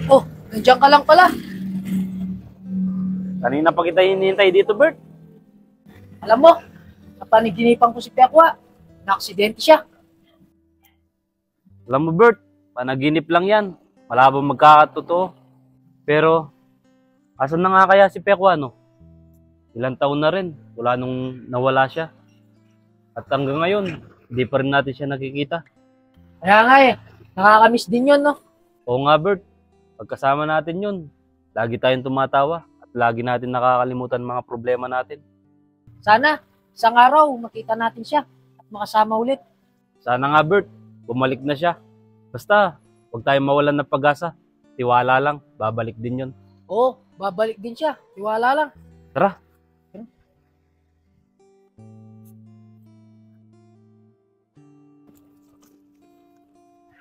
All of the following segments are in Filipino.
Oh, nandiyan ka lang pala. Kanina pa kita hinihintay dito, Bert. Alam mo, napaniginipan ko si Pekwa. Naaksidente siya. Alam mo, Bert, panaginip lang yan. Malabang magkakatotoo. Pero, asan na nga kaya si Pekwa, no? Ilang taon na rin, wala nung nawala siya. At hanggang ngayon, hindi pa rin natin siya nakikita. Kaya nga eh, nakakamiss din yun, no? Oo nga, Bert, pagkasama natin yun, lagi tayong tumatawa at lagi natin nakakalimutan mga problema natin. Sana, isang araw, makita natin siya at makasama ulit. Sana nga, Bert, bumalik na siya. Basta, huwag tayong mawalan ng pag-asa. Tiwala lang, babalik din yun. Oo, babalik din siya. Tiwala lang. Tara.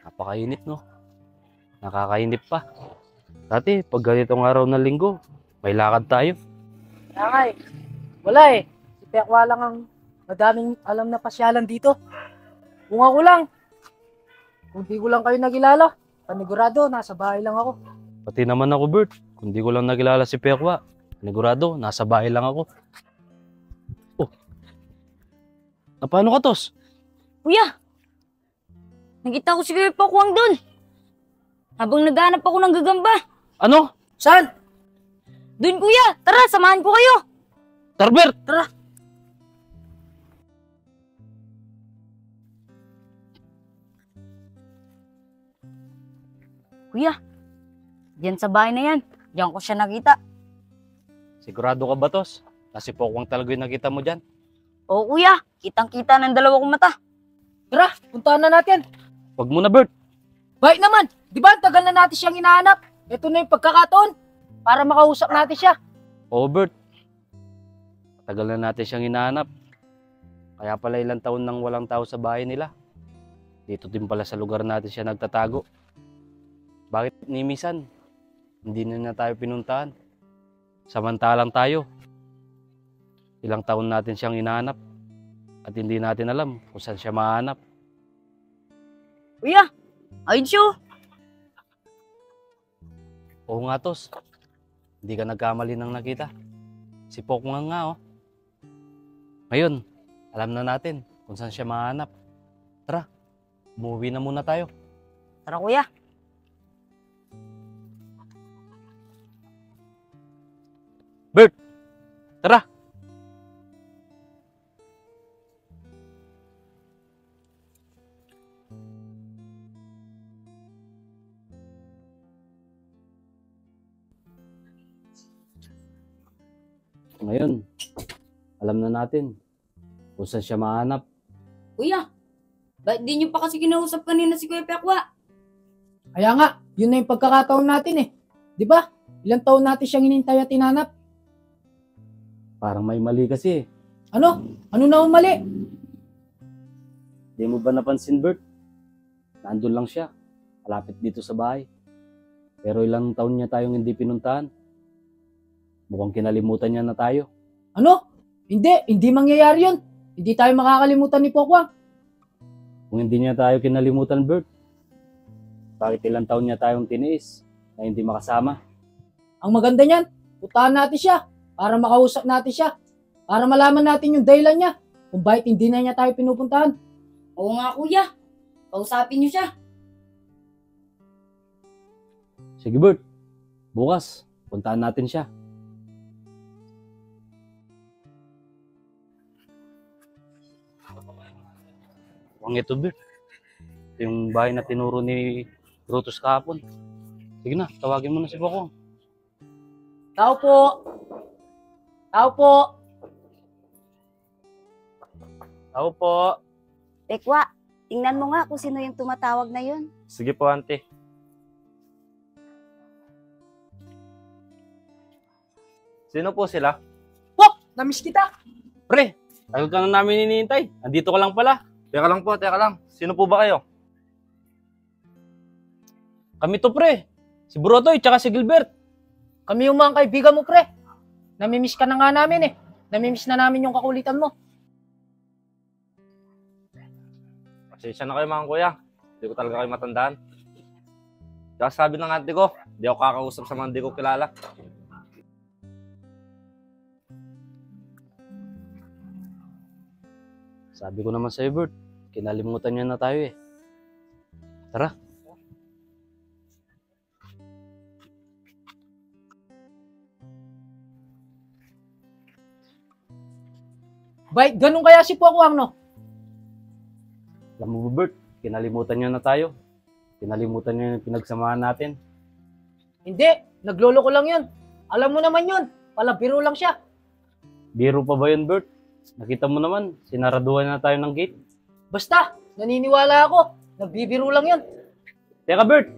Napakainit, no? Nakakainip pa. Dati, pag ganitong araw ng linggo, may lakad tayo. Kaya nga eh, wala eh. Si Pekwa lang ang madaming alam na pasyalan dito. Kung ako lang, kung di ko lang kayo nagilala, panigurado, nasa bahay lang ako. Pati naman ako, Bert. Kung di ko lang nakilala si Pekwa, panigurado, nasa bahay lang ako. Oh, paano ka, Tos? Kuya, nakita ko si Kuya Pakwang doon. Habang naghanap ako ng gagamba. Ano? Saan? Doon kuya, tara, samahan ko kayo. Tara, Bert! Tara. Kuya, diyan sa bahay na yan. Diyan ko siya nakita. Sigurado ka ba, Tos? Kasi Pokwang talaga yung nakita mo dyan. Oo kuya, kitang-kita ng dalawa kong mata. Tara, puntahan na natin. Wag mo na, Bert. Bakit naman? Di ba, tagal na natin siyang hinahanap. Ito na yung pagkakataon para makausap natin siya. Oo, Bert. Tagal na natin siyang hinahanap. Kaya pala ilang taon nang walang tao sa bahay nila. Dito din pala sa lugar natin siya nagtatago. Bakit ni Misan? Hindi na niya tayo pinuntahan. Samantalang tayo. Ilang taon natin siyang hinahanap. At hindi natin alam kung saan siya mahanap. Kuya, ayun siya. Oo nga, Tos. Hindi ka nagkamali ng nakita. Si Pokwang nga, oh. Ngayon, alam na natin kung saan siya mahanap. Tara, umuwi na muna tayo. Tara kuya. Bert, tara. Ngayon, alam na natin kung saan siya mahanap. Kuya, bakit di niyo pa kasi kinausap kanina si Kuya Pakwa? Kaya nga, yun na yung pagkakataon natin eh. Di ba? Ilang taon natin siyang hinintay at hinanap. Parang may mali kasi. Ano? Ano na ang mali? Di mo ba napansin, Bert? Nandun lang siya, malapit dito sa bahay. Pero ilang taon niya tayong hindi pinuntahan. Mukhang kinalimutan niya na tayo. Ano? Hindi mangyayari yun. Hindi tayo makakalimutan ni Pokwang. Kung hindi niya tayo kinalimutan, Bert, bakit ilang taon niya tayong tiniis na hindi makasama? Ang maganda niyan, puntahan natin siya para makausap natin siya. Para malaman natin yung dahilan niya kung bakit hindi na niya tayo pinupuntahan. Oo nga kuya, kausapin niyo siya. Sige, Bert. Bukas, puntahan natin siya. Huwag ito, Bert. Ito yung bahay na tinuro ni Brutus kahapon. Sige na, tawagin mo na si Pokwang. Tao po. Tao po. Tao po. Pakwa, tingnan mo nga kung sino yung tumatawag na yun. Sige po, ante. Sino po sila? Pok, namiss kita. Pre, tagal ka na namin hinihintay. Andito ka lang pala. Teka lang po, teka lang. Sino po ba kayo? Kami to, pre. Si Brodoy, tsaka si Gilbert. Kami yung mga kaibigan mo, pre. Namimiss ka na nga namin eh. Namimiss na namin yung kakulitan mo. Pasensya na kayo mga kuya. Hindi ko talaga kayo matandaan. Tsaka sabi ng ate ko, di ako kakausap sa mga di ko kilala. Sabi ko naman sa'yo, Bert, kinalimutan niya na tayo eh. Tara. Bay, ganun kaya si Pokwang, no? Alam mo ba, Bert, kinalimutan niya na tayo. Kinalimutan niya yung pinagsamahan natin. Hindi, naglolo ko lang yun. Alam mo naman yun, palabiro lang siya. Biro pa ba yun, Bert? Nakita mo naman, sinaraduhan na tayo ng gate. Basta, naniniwala ako, nagbibiro lang yun. Teka, Bert!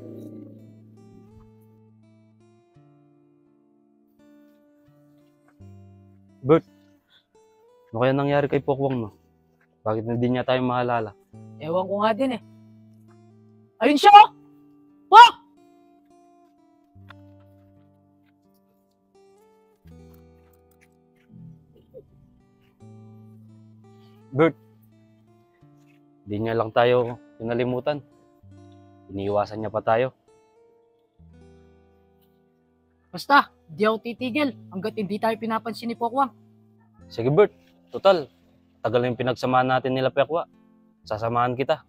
Bert, ano kaya nangyari kay Pokwang, no? Bakit hindi niya tayo mahalala? Ewan ko nga din eh. Ayun siya, oh! Pok! Bert, hindi niya lang tayo kinalimutan. Iniiwasan niya pa tayo. Basta, di ako titigil hanggat hindi tayo pinapansin ni Pokwang. Sige, Bert. Total, tagal na yung pinagsamahan natin nila Pekwa. Sasamahan kita.